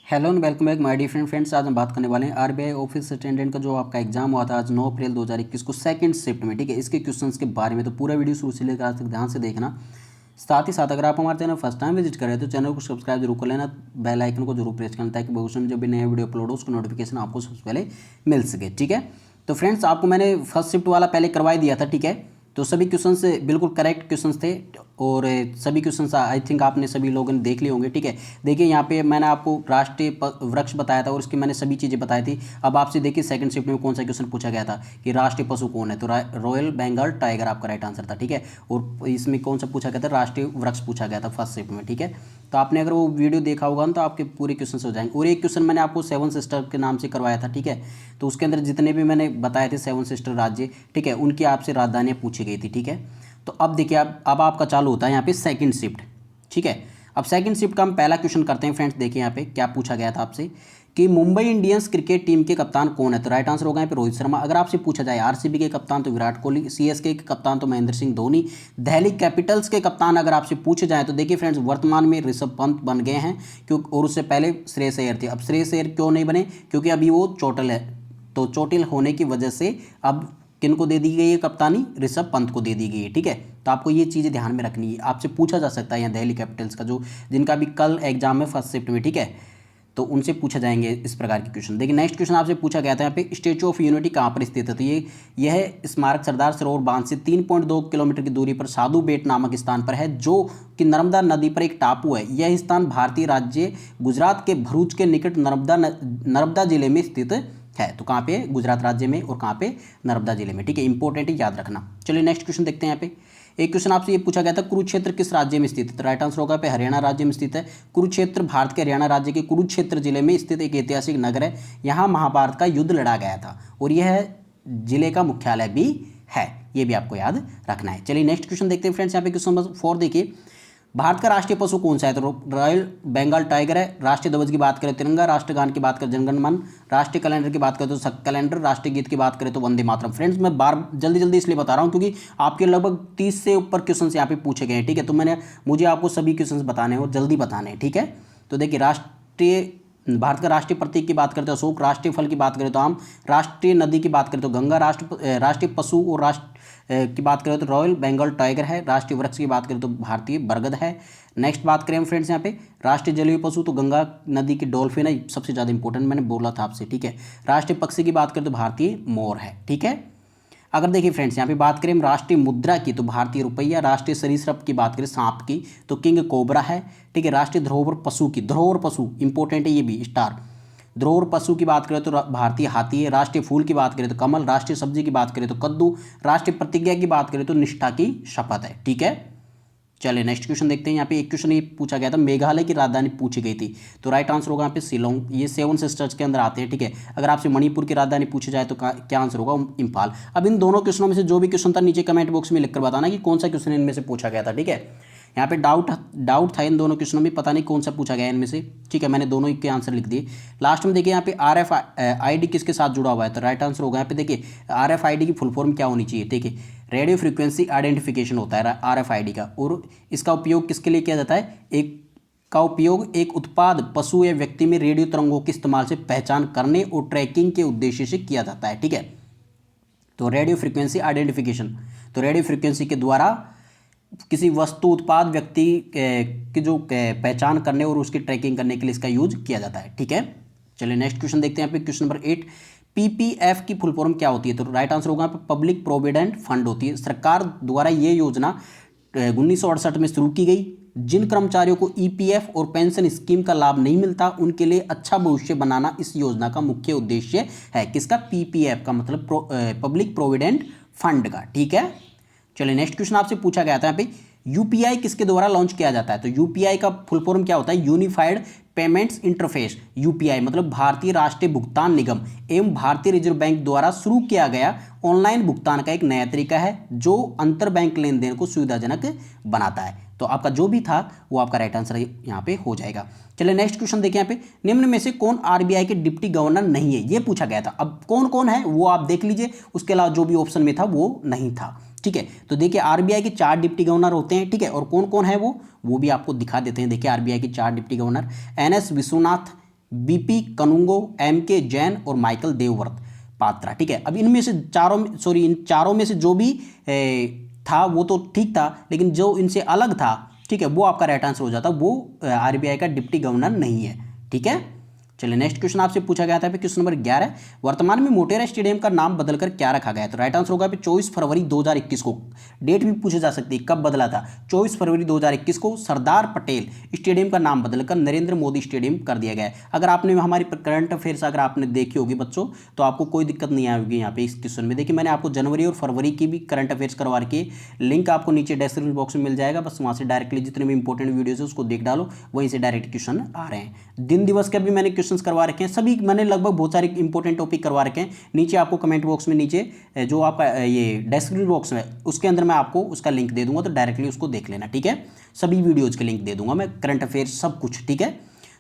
Hello and welcome back my dear friends. आज हम बात करने वाले हैं आरबीआई ऑफिस अटेंडेंट का जो आपका एग्जाम हुआ था आज 9 अप्रैल 2021 को सेकंड शिफ्ट में। ठीक है, इसके क्वेश्चंस के बारे में तो पूरा वीडियो शुरू से लेकर आज तक ध्यान से देखना। साथ ही साथ अगर आप हमारे चैनल फर्स्ट टाइम विजिट कर रहे हैं तो चैनल को सब्सक्राइब जरूर कर लेना, बेल आइकन को जरूर प्रेस करना ताकि भविष्य में जब भी नया वीडियो अपलोड हो उसको नोटिफिकेशन आपको सबसे पहले मिल सके। ठीक है, तो फ्रेंड्स आपको मैंने फर्स्ट शिफ्ट वाला पहले करवा दिया था। ठीक है, तो सभी क्वेश्चंस बिल्कुल करेक्ट क्वेश्चंस थे और सभी क्वेश्चंस आई थिंक आपने सभी लोगों ने देख लिए होंगे। ठीक है, देखिए यहाँ पे मैंने आपको राष्ट्रीय वृक्ष बताया था और उसकी मैंने सभी चीज़ें बताई थी। अब आपसे देखिए सेकंड शिफ्ट में कौन सा क्वेश्चन पूछा गया था कि राष्ट्रीय पशु कौन है, तो रॉयल बंगाल टाइगर आपका राइट आंसर था। ठीक है, और इसमें कौन सा पूछा गया था, राष्ट्रीय वृक्ष पूछा गया था फर्स्ट शिफ्ट में। ठीक है, तो आपने अगर वो वीडियो देखा होगा ना तो आपके पूरे क्वेश्चन हो जाएंगे। और एक क्वेश्चन मैंने आपको सेवन सिस्टर के नाम से करवाया था। ठीक है, तो उसके अंदर जितने भी मैंने बताए थे सेवन सिस्टर राज्य, ठीक है, उनकी आपसे राजधानियाँ पूछी गई थी। ठीक है, तो अब देखिए अब आपका चालू होता है यहाँ पे सेकंड शिफ्ट। ठीक है, अब सेकंड शिफ्ट का हम पहला क्वेश्चन करते हैं फ्रेंड्स। देखिए यहाँ पे क्या पूछा गया था आपसे कि मुंबई इंडियंस क्रिकेट टीम के कप्तान कौन है, तो राइट आंसर होगा यहाँ पे रोहित शर्मा। अगर आपसे पूछा जाए आरसीबी के कप्तान तो विराट कोहली, सीएसके के कप्तान तो महेंद्र सिंह धोनी, दिल्ली कैपिटल्स के कप्तान अगर आपसे पूछे जाए तो देखिए फ्रेंड्स वर्तमान में ऋषभ पंत बन गए हैं, क्योंकि और उससे पहले श्रेयस अय्यर थे। अब श्रेयस अय्यर क्यों नहीं बने, क्योंकि अभी वो चोटिल है, तो चोटिल होने की वजह से अब किन को दे दी गई है कप्तानी, ऋषभ पंत को दे दी गई है। ठीक है, तो आपको ये चीज़ें ध्यान में रखनी है। आपसे पूछा जा सकता है यहाँ दिल्ली कैपिटल्स का जो जिनका भी कल एग्जाम है फर्स्ट शिफ्ट में। ठीक है, तो उनसे पूछा जाएंगे इस प्रकार के क्वेश्चन। देखिए नेक्स्ट क्वेश्चन आपसे पूछा गया था यहाँ पे स्टेचू ऑफ यूनिटी कहाँ पर स्थित है, तो यह स्मारक सरदार सरोवर बांध से 3.2 किलोमीटर की दूरी पर साधु बेट नामक स्थान पर है जो कि नर्मदा नदी पर एक टापू है। यह स्थान भारतीय राज्य गुजरात के भरूच के निकट नर्मदा जिले में स्थित है। तो कहाँ पे, गुजरात राज्य में, और कहाँ पे, नर्मदा जिले में। ठीक है, इंपॉर्टेंट है, याद रखना। चलिए नेक्स्ट क्वेश्चन देखते हैं। यहाँ पे एक क्वेश्चन आपसे ये पूछा गया था कुरुक्षेत्र किस राज्य में स्थित है, तो राइट आंसर होगा पे हरियाणा राज्य में स्थित है। कुरुक्षेत्र भारत के हरियाणा राज्य के कुरुक्षेत्र जिले में स्थित एक ऐतिहासिक नगर है। यहाँ महाभारत का युद्ध लड़ा गया था और यह जिले का मुख्यालय भी है, ये भी आपको याद रखना है। चलिए नेक्स्ट क्वेश्चन देखते हैं फ्रेंड्स। यहाँ पे क्वेश्चन नंबर 4 देखिए, भारत का राष्ट्रीय पशु कौन सा है, तो रॉयल बंगाल टाइगर है। राष्ट्रीय ध्वज की बात करें तिरंगा, राष्ट्रगान की बात करें जनगण मन, राष्ट्रीय कैलेंडर की बात करें तो कैलेंडर, राष्ट्रीय गीत की बात करें तो वंदे मातरम। फ्रेंड्स मैं बार जल्दी जल्दी इसलिए बता रहा हूं क्योंकि आपके लगभग 30 से ऊपर क्वेश्चन यहाँ पे पूछे गए हैं। ठीक है, तो मुझे आपको सभी क्वेश्चन बताने हैं और जल्दी बताने हैं। ठीक है, तो देखिए भारत का राष्ट्रीय प्रतीक की बात करते हो अशोक, राष्ट्रीय फल की बात करें तो आम, राष्ट्रीय नदी की बात करें तो गंगा, राष्ट्रीय पशु और की बात करें तो रॉयल बंगाल टाइगर है। राष्ट्रीय वृक्ष की बात करें तो भारतीय बरगद है। नेक्स्ट बात करें हम फ्रेंड्स यहाँ पे राष्ट्रीय जलीय पशु तो गंगा नदी की डॉल्फिन है, सबसे ज़्यादा इंपॉर्टेंट मैंने बोला था आपसे। ठीक है, राष्ट्रीय पक्षी की बात करें तो भारतीय मोर है। ठीक है, अगर देखिए फ्रेंड्स यहाँ पे बात करें हम राष्ट्रीय मुद्रा की तो भारतीय रुपया, राष्ट्रीय सरीसृप की बात करें सांप की तो किंग कोबरा है। ठीक है, राष्ट्रीय धरोहर पशु की, धरोहर पशु इंपॉर्टेंट है ये भी, स्टार धरोहर पशु की बात करें तो भारतीय हाथी है। राष्ट्रीय फूल की बात करें तो कमल, राष्ट्रीय सब्जी की बात करें तो कद्दू, राष्ट्रीय प्रतिज्ञा की बात करें तो निष्ठा की शपथ है। ठीक है, चलिए नेक्स्ट क्वेश्चन देखते हैं। यहाँ पे एक क्वेश्चन ये पूछा गया था मेघालय की राजधानी पूछी गई थी, तो राइट आंसर होगा यहाँ पे शिलोंग। ये सेवन सिस्टर्स के अंदर आते हैं। ठीक है, अगर आपसे मणिपुर की राजधानी पूछी जाए तो क्या आंसर होगा, इम्फाल। अब इन दोनों क्वेश्चनों में से जो भी क्वेश्चन था नीचे कमेंट बॉक्स में लिखकर बताना कि कौन सा क्वेश्चन इनमें से पूछा गया था। ठीक है, यहाँ पे डाउट था इन दोनों क्वेश्चनों में, पता नहीं कौन सा पूछा गया इनमें से। ठीक है, मैंने दोनों के आंसर लिख दिए। लास्ट में देखिए यहाँ पे RFID किसके साथ जुड़ा हुआ है, तो राइट आंसर होगा यहाँ पे देखिए RFID की फुल फॉर्म क्या होनी चाहिए। देखिए रेडियो फ्रीक्वेंसी आइडेंटिफिकेशन होता है RFID का, और इसका उपयोग किसके लिए किया जाता है, एक उत्पाद पशु या व्यक्ति में रेडियो तरंगों के इस्तेमाल से पहचान करने और ट्रैकिंग के उद्देश्य से किया जाता है। ठीक है, तो रेडियो फ्रीक्वेंसी आइडेंटिफिकेशन, तो रेडियो फ्रीक्वेंसी के द्वारा किसी वस्तु उत्पाद व्यक्ति की जो पहचान करने और उसकी ट्रैकिंग करने के लिए इसका यूज किया जाता है। ठीक है, चलिए नेक्स्ट क्वेश्चन देखते हैं। यहाँ पे क्वेश्चन नंबर 8, PPF की फुल फॉर्म क्या होती है, तो राइट आंसर होगा पब्लिक प्रोविडेंट फंड होती है। सरकार द्वारा ये योजना 1968 में शुरू की गई। जिन कर्मचारियों को EPF और पेंशन स्कीम का लाभ नहीं मिलता उनके लिए अच्छा भविष्य बनाना इस योजना का मुख्य उद्देश्य है। किसका, PPF का मतलब पब्लिक प्रोविडेंट फंड का। ठीक है, चलिए नेक्स्ट क्वेश्चन आपसे पूछा गया था यहाँ पे यूपीआई किसके द्वारा लॉन्च किया जाता है, तो यूपीआई का फुल फॉर्म क्या होता है, यूनिफाइड पेमेंट्स इंटरफेस। यूपीआई मतलब भारतीय राष्ट्रीय भुगतान निगम एवं भारतीय रिजर्व बैंक द्वारा शुरू किया गया ऑनलाइन भुगतान का एक नया तरीका है जो अंतर बैंक लेन देन को सुविधाजनक बनाता है। तो आपका जो भी था वो आपका राइट आंसर यहाँ पे हो जाएगा। चलिए नेक्स्ट क्वेश्चन देखिए। यहाँ पे निम्न में से कौन आरबीआई के डिप्टी गवर्नर नहीं है, ये पूछा गया था। अब कौन कौन है वो आप देख लीजिए, उसके अलावा जो भी ऑप्शन में था वो नहीं था। ठीक है, तो देखिए आरबीआई के 4 डिप्टी गवर्नर होते हैं। ठीक है, और कौन कौन है वो भी आपको दिखा देते हैं। देखिए आरबीआई के 4 deputy governor, NS Vishwanath, BP Kanungo, MK Jain और माइकल देवव्रत पात्रा। ठीक है, अब इनमें से इन चारों में से जो भी था वो तो ठीक था, लेकिन जो इनसे अलग था, ठीक है, वो आपका राइट आंसर हो जाता, वो आरबीआई का डिप्टी गवर्नर नहीं है। ठीक है, चलिए नेक्स्ट क्वेश्चन आपसे पूछा गया था क्वेश्चन नंबर 11, वर्तमान में मोटेरा स्टेडियम का नाम बदलकर क्या रखा गया है? तो राइट आंसर होगा 24 फरवरी 2021 को। डेट भी पूछी जा सकती है कब बदला था। 24 फरवरी 2021 को सरदार पटेल स्टेडियम का नाम बदलकर नरेंद्र मोदी स्टेडियम कर दिया गया है। अगर आपने हमारी करंट अफेयर्स अगर आपने देखी होगी बच्चों, तो आपको कोई दिक्कत नहीं आएगी यहाँ पे इस क्वेश्चन में। देखिए मैंने आपको जनवरी और फरवरी की भी करंट अफेयर्स करवा के लिंक आपको नीचे डिस्क्रिप्शन बॉक्स में मिल जाएगा, बस वहाँ से डायरेक्टली जितने भी इंपॉर्टेंट वीडियोज है उसको देख डालो, वहीं से डायरेक्ट क्वेश्चन आ रहे हैं। दिन दिवस के भी मैंने क्वेश्चन करवा रखे हैं, सभी मैंने लगभग बहुत सारे इंपॉर्टेंट टॉपिक करवा रखे हैं। नीचे आपको कमेंट बॉक्स में नीचे जो आपका ये डिस्क्रिप्शन बॉक्स है उसके अंदर मैं आपको उसका लिंक दे दूंगा, तो डायरेक्टली उसको देख लेना। ठीक है, सभी वीडियोज के लिंक दे दूंगा मैं, करंट अफेयर्स सब कुछ। ठीक है,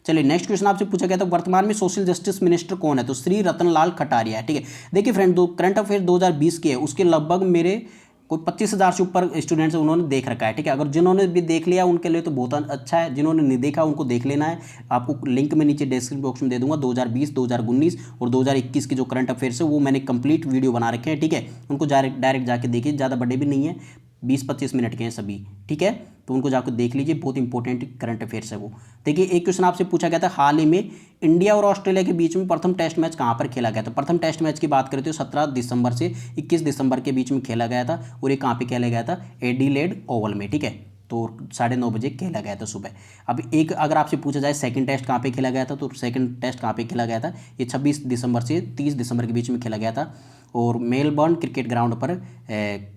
चलिए नेक्स्ट क्वेश्चन आपसे पूछा गया था वर्तमान में सोशल जस्टिस मिनिस्टर कौन है? तो श्री रतनलाल कटारिया। ठीक है, देखिए फ्रेंड, दो करंट अफेयर 2020 के है, उसके लगभग मेरे कोई 25,000 से ऊपर स्टूडेंट्स उन्होंने देख रखा है। ठीक है, अगर जिन्होंने भी देख लिया उनके लिए तो बहुत अच्छा है, जिन्होंने नहीं देखा उनको देख लेना है। आपको लिंक में नीचे डिस्क्रिप्शन बॉक्स में दे दूंगा। 2020, 2019 और 2021 के जो करंट अफेयर्स है वो मैंने कंप्लीट वीडियो बना रखे हैं। ठीक है, उनको डायरेक्ट जाके देखिए, ज़्यादा बड़े भी नहीं है, 20-25 मिनट के हैं सभी। ठीक है, तो उनको जाकर देख लीजिए, बहुत इंपॉर्टेंट करंट अफेयर्स है वो। देखिए एक क्वेश्चन आपसे पूछा गया था हाल ही में इंडिया और ऑस्ट्रेलिया के बीच में प्रथम टेस्ट मैच कहाँ पर खेला गया था? प्रथम टेस्ट मैच की बात करें तो 17 दिसंबर से 21 दिसंबर के बीच में खेला गया था, और ये कहाँ पे खेला गया था? एडिलेड ओवल में। ठीक है, तो 9:30 बजे खेला गया था सुबह। अब एक अगर आपसे पूछा जाए सेकंड टेस्ट कहाँ पे खेला गया था, तो सेकंड टेस्ट कहाँ पे खेला गया था? ये 26 दिसंबर से 30 दिसंबर के बीच में खेला गया था, और मेलबर्न क्रिकेट ग्राउंड पर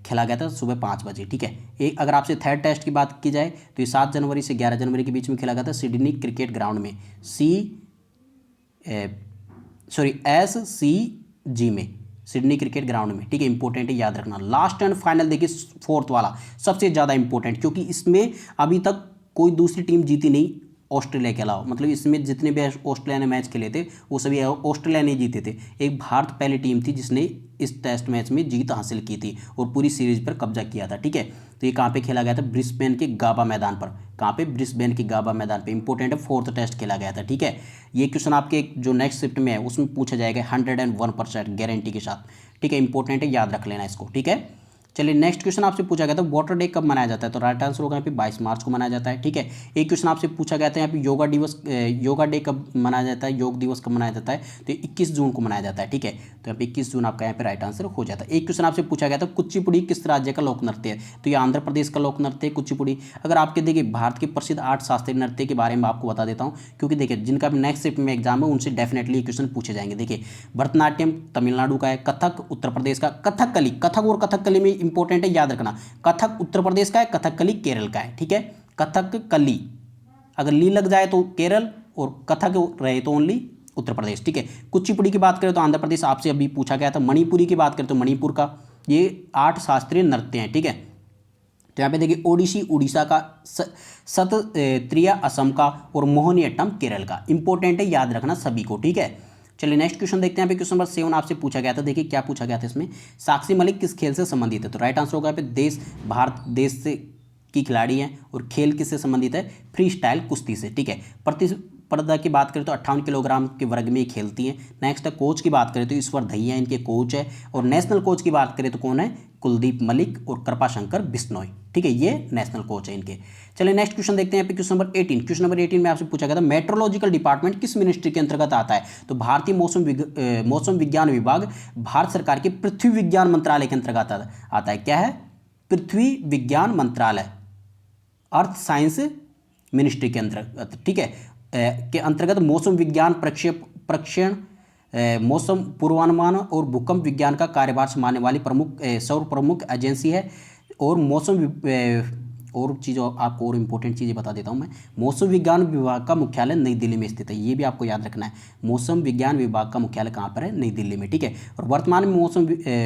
खेला गया था सुबह 5 बजे। ठीक है, एक अगर आपसे थर्ड टेस्ट की बात की जाए तो ये 7 जनवरी से 11 जनवरी के बीच में खेला गया था सिडनी क्रिकेट ग्राउंड में, SCG में, सिडनी क्रिकेट ग्राउंड में। ठीक है, इंपॉर्टेंट है, याद रखना। लास्ट एंड फाइनल देखिए फोर्थ वाला सबसे ज़्यादा इंपॉर्टेंट, क्योंकि इसमें अभी तक कोई दूसरी टीम जीती नहीं ऑस्ट्रेलिया के अलावा। मतलब इसमें जितने भी ऑस्ट्रेलिया ने मैच खेले थे वो सभी ऑस्ट्रेलिया ने जीते थे। एक भारत पहली टीम थी जिसने इस टेस्ट मैच में जीत हासिल की थी और पूरी सीरीज पर कब्जा किया था। ठीक है, तो ये कहाँ पे खेला गया था? ब्रिस्बेन के गाबा मैदान पर। कहाँ पे? ब्रिस्बेन के गाबा मैदान पे। इंपॉर्टेंट है, फोर्थ टेस्ट खेला गया था। ठीक है, ये क्वेश्चन आपके जो नेक्स्ट शिफ्ट में है उसमें पूछा जाएगा 101% गारंटी के साथ। ठीक है, इंपॉर्टेंट है, याद रख लेना इसको। ठीक है, चलिए नेक्स्ट क्वेश्चन आपसे पूछा गया था वाटर डे कब मनाया जाता है? तो राइट आंसर होगा यहाँ पे 22 मार्च को मनाया जाता है। ठीक है, एक क्वेश्चन आपसे पूछा गया था यहाँ पे योगा डे कब मनाया जाता है, योग दिवस कब मनाया जाता है? तो 21 जून को मनाया जाता है। ठीक है, तो यहाँ पे 21 जून आपका यहाँ पे राइट आंसर हो जाता है। एक क्वेश्चन आपसे पूछा गया था कुचिपुड़ी किस राज्य का लोक नृत्य है? तो ये आंध्र प्रदेश का लोक नृत्य है कुचिपुड़ी। अगर आपके देखिए भारत के प्रसिद्ध 8 शास्त्रीय नृत्य के बारे में आपको बता देता हूँ, क्योंकि देखिए जिनका नेक्स्ट शिफ्ट में एग्जाम है उनसे डेफिनेटली क्वेश्चन पूछे जाएंगे। देखिए भरतनाट्यम तमिलनाडु का है, कथक उत्तर प्रदेश का, कथकली, कथक और कथकली में इंपॉर्टेंट है, याद रखना। कथक उत्तर प्रदेश का है, कथकली केरल का है। ठीक है, कथकली अगर ली लग जाए तो केरल, और कथक रहे तो ओनली उत्तर प्रदेश। ठीक है, कुचिपुड़ी की बात करें तो आंध्र प्रदेश, आपसे अभी पूछा गया था। मणिपुरी की बात करें तो मणिपुर का। ये 8 शास्त्रीय नृत्य हैं। ठीक है, तो यहाँ पे देखिए ओडिसी उड़ीसा का, सतत्रिया असम का, और मोहिनीअट्टम केरल का। इंपॉर्टेंट है, याद रखना सभी को। ठीक है, चलिए नेक्स्ट क्वेश्चन देखते हैं। यहाँ पे क्वेश्चन नंबर 7 आपसे पूछा गया था। देखिए क्या पूछा गया था इसमें, साक्षी मलिक किस खेल से संबंधित है? तो राइट आंसर होगा यहाँ पे भारत देश से की खिलाड़ी हैं, और खेल किससे संबंधित है? फ्री स्टाइल कुश्ती से। ठीक है, प्रतिस्पर्धा की बात करें तो 58 किलोग्राम के वर्ग में खेलती हैं। नेक्स्ट है कोच की बात करें तो ईश्वर दहिया इनके कोच है, और नेशनल कोच की बात करें तो कौन है? कुलदीप मलिक और कृपाशंकर बिश्नोई। ठीक है, ये नेशनल कोच है इनके। चलिए नेक्स्ट क्वेश्चन देखते हैं। क्वेश्चन नंबर 18, क्वेश्चन नंबर 18 में आपसे पूछा गया था मेट्रोलॉजिकल डिपार्टमेंट किस मिनिस्ट्री के अंतर्गत आता है? तो भारतीय मौसम विज्ञान विभाग भारत सरकार के पृथ्वी विज्ञान मंत्रालय के अंतर्गत आता है। क्या है? पृथ्वी विज्ञान मंत्रालय, अर्थ साइंस मिनिस्ट्री के अंतर्गत। ठीक है, के अंतर्गत मौसम विज्ञान प्रक्षेपण, मौसम पूर्वानुमान और भूकंप विज्ञान का कार्यभार संभालने वाली सर्व प्रमुख एजेंसी है। और और चीज़ों आपको और इम्पोर्टेंट चीज़ें बता देता हूँ मैं। मौसम विज्ञान विभाग का मुख्यालय नई दिल्ली में स्थित है, ये भी आपको याद रखना है। मौसम विज्ञान विभाग का मुख्यालय कहाँ पर है? नई दिल्ली में। ठीक है, और वर्तमान में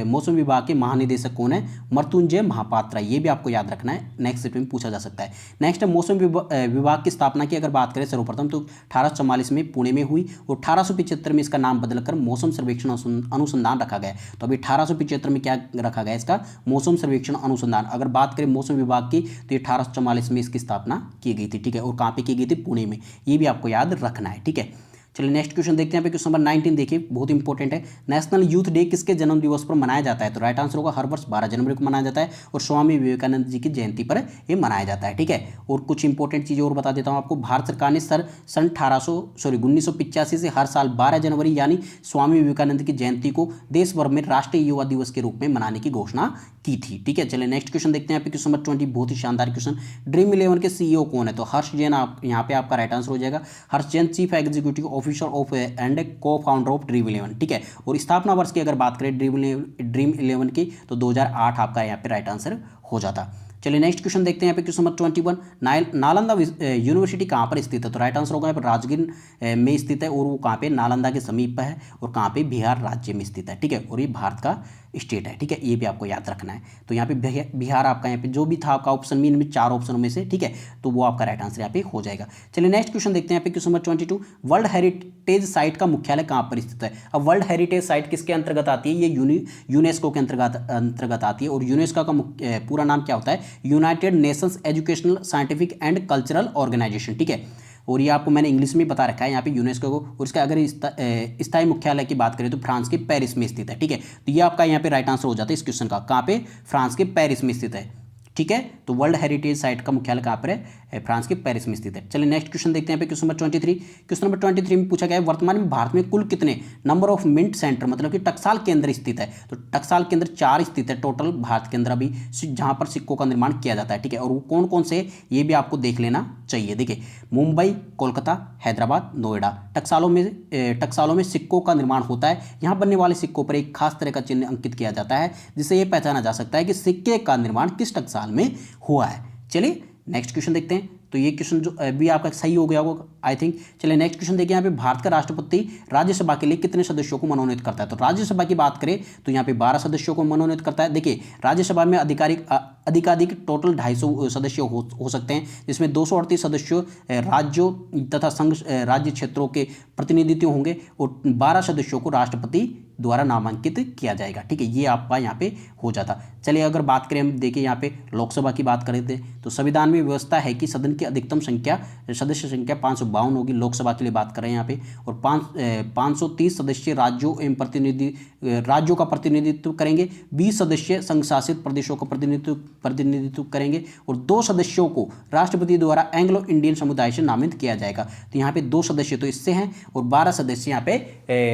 मौसम विभाग के महानिदेशक कौन है? मृत्युंजय महापात्रा, ये भी आपको याद रखना है, नेक्स्ट सेट में पूछा जा सकता है। नेक्स्ट है मौसम विभाग की स्थापना की अगर बात करें सर्वप्रथम तो 1844 में पुणे में हुई, और 1875 में इसका नाम बदलकर मौसम सर्वेक्षण अनुसंधान रखा गया। तो अभी 1875 में क्या रखा गया? इसका मौसम सर्वेक्षण अनुसंधान। अगर बात करें मौसम विभाग की तो 1844 में इसकी स्थापना की गई थी। ठीक है, और कहाँ पे की गई थी? पुणे में, ये भी आपको याद रखना है। ठीक है, चलिए नेक्स्ट क्वेश्चन देखते हैं। यहाँ पे क्वेश्चन नंबर 19 देखिए, बहुत इंपॉर्टेंट है। नेशनल यूथ डे किसके जन्म दिवस पर मनाया जाता है? तो राइट आंसर होगा हर वर्ष 12 जनवरी को मनाया जाता है और स्वामी विवेकानंद जी की जयंती पर यह मनाया जाता है। ठीक है, और कुछ इंपॉर्टेंट चीज़ें और बता देता हूँ आपको। भारत सरकार ने सन 1985 से हर साल 12 जनवरी यानी स्वामी विवेकानंद की जयंती को देश भर में राष्ट्रीय युवा दिवस के रूप में मनाने की घोषणा की थी। ठीक है, चलिए नेक्स्ट क्वेश्चन देखते हैं। यहाँ पे क्वेश्चन नंबर 20 बहुत ही शानदार क्वेश्चन। ड्रीम 11 के सीईओ कौन है? तो हर्ष जैन आप यहाँ पे आपका राइट आंसर हो जाएगा। Harsh Jain chief executive officer of and cofounder of Dream 11। ठीक है, और स्थापना वर्ष की अगर बात करें ड्रीम 11 की तो 2008 आपका यहाँ पे राइट आंसर हो जाता। चलिए नेक्स्ट क्वेश्चन देखते हैं। यहाँ पे क्वेश्चन नंबर 21 नालंदा यूनिवर्सिटी कहाँ पर स्थित है? तो राइट आंसर होगा यहाँ पर राजगीर में स्थित है और वो कहाँ पे नालंदा के समीप है और कहाँ पे बिहार राज्य में स्थित है। ठीक है, और ये भारत का स्टेट है। ठीक है, ये भी आपको याद रखना है। तो यहाँ पे बिहार आपका यहाँ पे जो भी था आपका ऑप्शन में, इनमें 4 ऑप्शनों में से, ठीक है, तो वो आपका राइट आंसर यहाँ पे हो जाएगा। चलिए नेक्स्ट क्वेश्चन देखते हैं। यहाँ पे question number 22 world heritage site का मुख्यालय कहाँ पर स्थित है? अब वर्ल्ड हेरिटेज साइट किसके अंतर्गत आती है? ये यूनेस्को के अंतर्गत आती है और यूनेस्को का पूरा नाम क्या होता है? United Nations Educational Scientific and Cultural Organization. ठीक है, और ये आपको मैंने इंग्लिश में बता रखा है यहाँ पे यूनेस्को को। और इसका अगर स्थायी मुख्यालय की बात करें तो फ्रांस के पेरिस में स्थित है। ठीक है, तो ये आपका यहाँ पे राइट आंसर हो जाता है इस क्वेश्चन का। कहाँ पे? फ्रांस के पेरिस में स्थित है। ठीक है, तो वर्ल्ड हेरिटेज साइट का मुख्यालय कहाँ पर है? फ्रांस के पेरिस में स्थित है। चलिए नेक्स्ट क्वेश्चन देखते हैं। Question number 23। क्वेश्चन नंबर 23 में पूछा गया है वर्तमान में भारत में कुल कितने नंबर ऑफ मिंट सेंटर मतलब कि टकसाल केंद्र स्थित है? तो टकसाल केंद्र 4 स्थित है टोटल भारत के अंदर अभी, जहां पर सिक्कों का निर्माण किया जाता है। ठीक है, और वो कौन कौन से ये भी आपको देख लेना चाहिए। देखिए, मुंबई, कोलकाता, हैदराबाद, नोएडा, टकसालों में सिक्कों का निर्माण होता है। यहाँ बनने वाले सिक्कों पर एक खास तरह का चिन्ह अंकित किया जाता है जिससे यह पहचाना जा सकता है कि सिक्के का निर्माण किस टकसाल में हुआ है। चलिए नेक्स्ट क्वेश्चन देखते हैं। तो ये क्वेश्चन जो भी आपका सही हो गया होगा आई थिंक। चलिए नेक्स्ट क्वेश्चन देखिए। यहाँ पे भारत का राष्ट्रपति राज्यसभा के लिए कितने सदस्यों को मनोनीत करता है? तो राज्यसभा की बात करें तो यहाँ पे 12 सदस्यों को मनोनीत करता है। देखिए, राज्यसभा में अधिकाधिक टोटल 250 सदस्य हो सकते हैं, जिसमें 238 सदस्यों राज्यों तथा संघ राज्य क्षेत्रों के प्रतिनिधित्व होंगे और 12 सदस्यों को राष्ट्रपति द्वारा नामांकित किया जाएगा। ठीक है, ये आपका यहाँ पे हो जाता। चलिए अगर बात करें हम देखिए यहाँ पे लोकसभा की बात करें तो संविधान में व्यवस्था है कि सदन की अधिकतम सदस्य संख्या 552 होगी। लोकसभा के लिए बात करें यहाँ पे, और 530 सदस्य राज्यों का प्रतिनिधित्व करेंगे, 20 सदस्य संघ शासित प्रदेशों का प्रतिनिधित्व करेंगे और 2 सदस्यों को राष्ट्रपति द्वारा एंग्लो इंडियन समुदाय से नामित किया जाएगा। तो यहाँ पे 2 सदस्य तो इससे हैं और 12 सदस्य यहाँ पे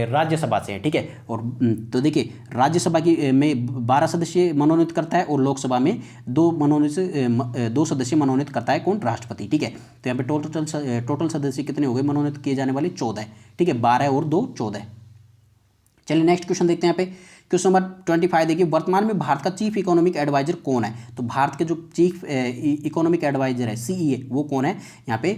राज्यसभा से हैं। ठीक है, और तो देखिए राज्यसभा की में 12 सदस्य मनोनीत करता है और लोकसभा में 2 सदस्य मनोनीत करता है कौन? राष्ट्रपति। ठीक है, तो यहाँ पे टोटल सदस्य कितने हो गए मनोनीत किए जाने वाले? 14। ठीक है, 12 और 2 14। चलिए नेक्स्ट क्वेश्चन देखते हैं। यहाँ पे क्वेश्चन नंबर 25 देखिए, वर्तमान में भारत का चीफ इकोनॉमिक एडवाइजर कौन है? तो भारत के जो चीफ इकोनॉमिक एडवाइजर है सीईए वो कौन है? यहाँ पे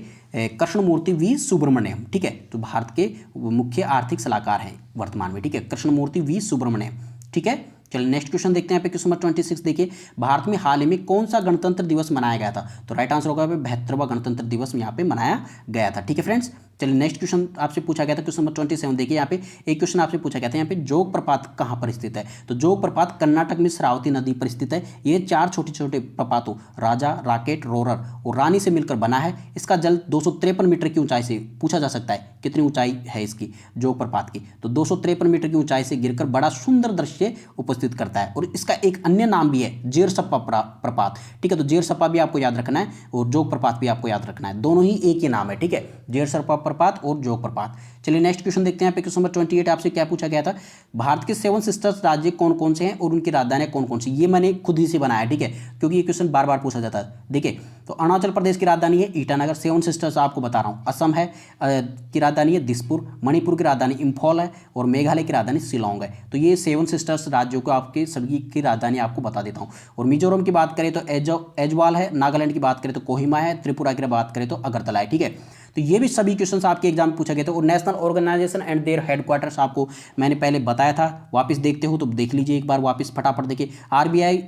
कृष्णमूर्ति वी सुब्रमण्यम। ठीक है, तो भारत के मुख्य आर्थिक सलाहकार हैं वर्तमान में। ठीक है, कृष्णमूर्ति वी सुब्रमण्यम। ठीक है, चलिए नेक्स्ट क्वेश्चन देखते हैं। यहाँ पे क्वेश्चन नंबर 26 देखिए, भारत में हाल ही में कौन सा गणतंत्र दिवस मनाया गया था? तो राइट आंसर होगा 72वां गणतंत्र दिवस यहाँ पे मनाया गया था। ठीक है फ्रेंड्स, चलिए नेक्स्ट क्वेश्चन आपसे पूछा गया था क्वेश्चन नंबर 27 देखिए। यहाँ पे एक क्वेश्चन आपसे पूछा गया था, यहाँ पे जोग प्रपात कहाँ पर स्थित है? तो जोग प्रपात कर्नाटक में श्रावती नदी पर स्थित है। ये 4 छोटे छोटे प्रपातों राजा, राकेट, रोरर और रानी से मिलकर बना है। इसका जल 253 मीटर की ऊंचाई से, पूछा जा सकता है कितनी ऊंचाई है इसकी जोग प्रपात की, तो 253 मीटर की ऊंचाई से गिरकर बड़ा सुंदर दृश्य उपस्थित करता है। और इसका एक अन्य नाम भी है जेरसप्पा प्रपात। ठीक है, तो जेरसप्पा भी आपको याद रखना है और जोग प्रपात भी आपको याद रखना है, दोनों ही एक ही नाम है। ठीक है, जेरसप्पा प्रपात और जोग प्रपात। चलिए नेक्स्ट क्वेश्चन देखते हैं। यहाँ पे क्वेश्चन नंबर 28 आपसे क्या पूछा गया था? भारत के 7 सिस्टर्स राज्य कौन कौन से हैं और उनकी राजधानियां कौन कौन सी? ये मैंने खुद ही से बनाया। ठीक है, क्योंकि ये क्वेश्चन बार बार पूछा जाता है। देखिए, तो अरुणाचल प्रदेश की राजधानी है ईटानगर। 7 सिस्टर्स आपको बता रहा हूँ। असम है की राजधानी है दिसपुर, मणिपुर की राजधानी इंफॉल है और मेघालय की राजधानी शिलोंग है। तो ये 7 सिस्टर्स राज्यों को आपके सभी की राजधानी आपको बता देता हूँ। और मिजोरम की बात करें तो एजवाल है, नागालैंड की बात करें तो कोहिमा है, त्रिपुरा की बात करें तो अगरतला है। ठीक है, तो ये भी सभी क्वेश्चंस आपके एग्जाम में पूछा गया था। और national organisation and their headquarters आपको मैंने पहले बताया था, वापस देखते हो तो देख लीजिए एक बार वापस फटाफट देखिए। आरबीआई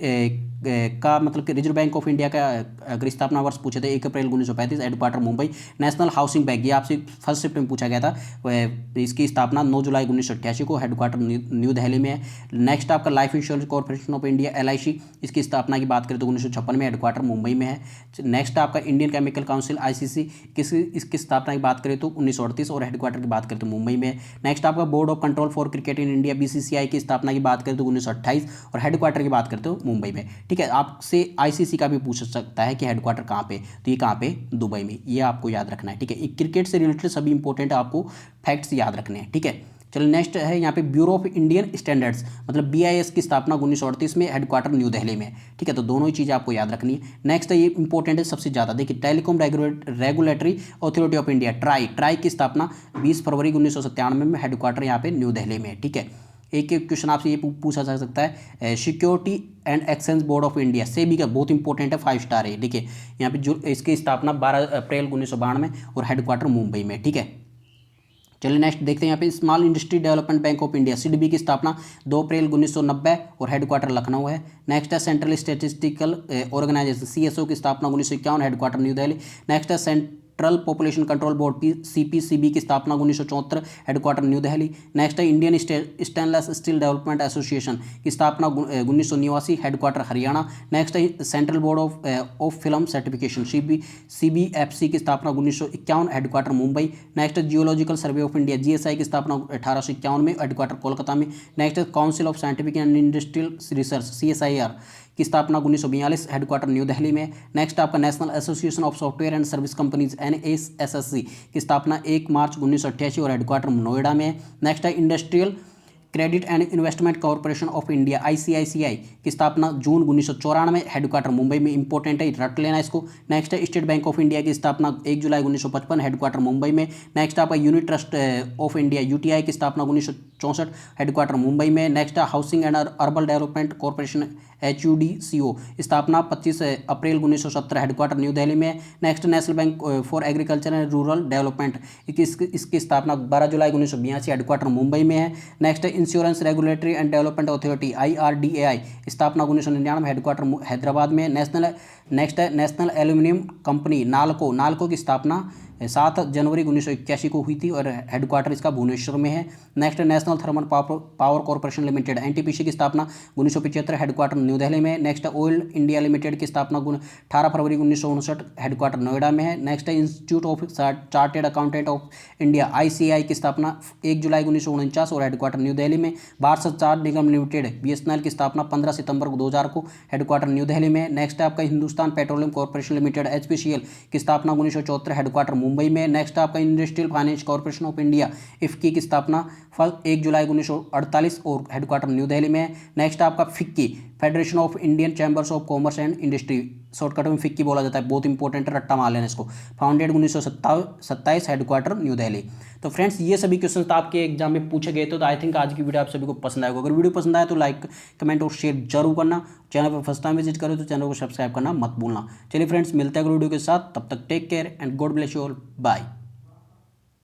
का मतलब कि रिजर्व बैंक ऑफ इंडिया का अगर स्थापना वर्ष पूछे थे 1 अप्रैल 1935, headquarter Mumbai. National housing bank ये आपसे फर्स्ट शिफ्ट में पूछा गया था, इसकी स्थापना 9 जुलाई 1988 को, हेडक्वार्टर न्यू दिल्ली में है। नेक्स्ट आपका life insurance corporation of India LIC, इसकी स्थापना की बात करें तो 1956 में, हेडक्वार्टर मुंबई में है। नेक्स्ट आपका इंडियन केमिकल काउंसिल ICC, इसकी इसकी स्थापना की बात करें तो 1938 और हेडक्वार्टर की बात करें तो मुंबई में। नेक्स्ट आपका board of control for cricket in India BCCI की स्थापना की बात करें तो 1928 और हेडक्वार्टर की बात करें तो मुंबई में। ठीक है, आपसे ICC का भी पूछ सकता है कि हेडक्वार्टर कहाँ पे, तो ये कहाँ पे, दुबई में। ये आपको याद रखना है। ठीक है, क्रिकेट से रिलेटेड सभी इंपॉर्टेंट आपको फैक्ट्स याद रखने हैं। ठीक है, चलो नेक्स्ट है यहाँ पे ब्यूरो ऑफ इंडियन स्टैंडर्ड्स मतलब BIS की स्थापना 1938 में, हेडक्वार्टर न्यू दिल्ली में। ठीक है, तो दोनों ही चीज़ें आपको याद रखनी है। नेक्स्ट है, ये इंपॉर्टेंट है सबसे ज़्यादा, देखिए telecom regulatory authority of India try की स्थापना 20 फरवरी 1997 में, हेडक्वार्टर यहाँ पे न्यू दिल्ली में। ठीक है, एक क्वेश्चन आपसे ये पूछा जा सकता है, security and exchange board of India SEBI का बहुत इंपॉर्टेंट है, 5 स्टार है। देखिए यहाँ पे जो इसकी स्थापना 12 अप्रैल 1992 और हेडक्वार्टर मुंबई में। ठीक है, चलिए नेक्स्ट देखते हैं यहाँ पे small industry development bank of India SIDBI की स्थापना 2 अप्रैल 1990 और हेडक्वार्टर लखनऊ है। नेक्स्ट है सेंट्रल स्टैटिस्टिकल ऑर्गेनाइजेशन CSO की स्थापना 1951, हेडक्वार्टर न्यू दिल्ली। नेक्स्ट है central population control board CPCB की स्थापना 1974, हेडक्वार्टर न्यू दिल्ली। नेक्स्ट है Indian stainless steel development association की स्थापना 1989, हेडक्वार्टर हरियाणा। नेक्स्ट है central board of film certification CBFC की स्थापना 1951, हेडक्वार्टर मुंबई। नेक्स्ट है geological survey of India GSI की स्थापना 1851 में, हेडक्वार्टर कोलकाता में। नेक्स्ट है council of scientific and industrial research CSIR की स्थापना 1942, हेडक्वार्टर न्यू दिल्ली में। नेक्स्ट आपका national association of software and service companies NASSC की स्थापना 1 मार्च 1988 और हेडक्वार्टर नोएडा में। नेक्स्ट है industrial credit and investment corporation of India ICICI की स्थापना जून 1994, हेडक्वार्टर मुंबई में। इंपॉर्टेंट है, रट लेना इसको। नेक्स्ट है स्टेट बैंक ऑफ इंडिया की स्थापना 1 जुलाई 1955, हेडक्वार्टर मुंबई में। नेक्स्ट आपका unit trust of India UTI की स्थापना 1964, हेडक्वार्टर मुंबई में। नेक्स्ट है housing and urban development corporation HUDCO स्थापना 25 अप्रैल 1970, हेडक्वार्टर न्यू दिल्ली में। Next national bank for agriculture and rural development इसकी स्थापना 12 जुलाई 1982, हेडक्वार्टर मुंबई में है। Next insurance regulatory and development authority IRDAI स्थापना 1999, हेडक्वार्टर हैदराबाद में। नेक्स्ट है नेशनल एल्यूमिनियम कंपनी नालको की स्थापना 7 जनवरी 1981 को हुई थी और हेडक्वार्टर इसका भुवनेश्वर में है। Next national thermal power corporation limited NTPC की स्थापना 1975, हेडक्वार्टर न्यू दिल्ली में। नेक्स्ट ऑयल इंडिया लिमिटेड की स्थापना 18 फरवरी 1959, हेडक्वार्टर नोएडा में है। नेक्स्ट है institute of chartered accountant of India ICAI की स्थापना 1 जुलाई 1949 और हेडक्वार्टर न्यू दिल्ली में। भारत संचार निगम लिमिटेड BSNL की स्थापना 15 सितंबर 2000 को, हेडक्वार्टर न्यू दिल्ली में। नेक्स्ट है आपका Hindustan petroleum corporation limited HPCL की स्थापना 1974, हेडक्वार्टर मुंबई में। नेक्स्ट आपका industrial finance corporation of India IFFCI की स्थापना 1 जुलाई 1948 और हेडक्वार्टर न्यू दिल्ली में। नेक्स्ट आपका FICCI federation of Indian chambers of commerce and industry, shortcut में FICCI बोला जाता है, बहुत इंपॉर्टेंट है, रट्टा मार लेना इसको। Founded 1927, headquarter new Delhi. तो फ्रेंड्स ये सभी क्वेश्चन आपके एग्जाम में पूछे गए थे। तो आई थिंक आज की वीडियो आप सभी को पसंद आएगा। अगर वीडियो पसंद आए तो लाइक कमेंट और शेयर जरूर करना। चैनल पर फर्स्ट टाइम विजिट करो तो चैनल को सब्सक्राइब करना मत भूलना। चलिए फ्रेंड्स मिलते हैं अगली वीडियो के साथ, तब तक take care and God bless you all, bye.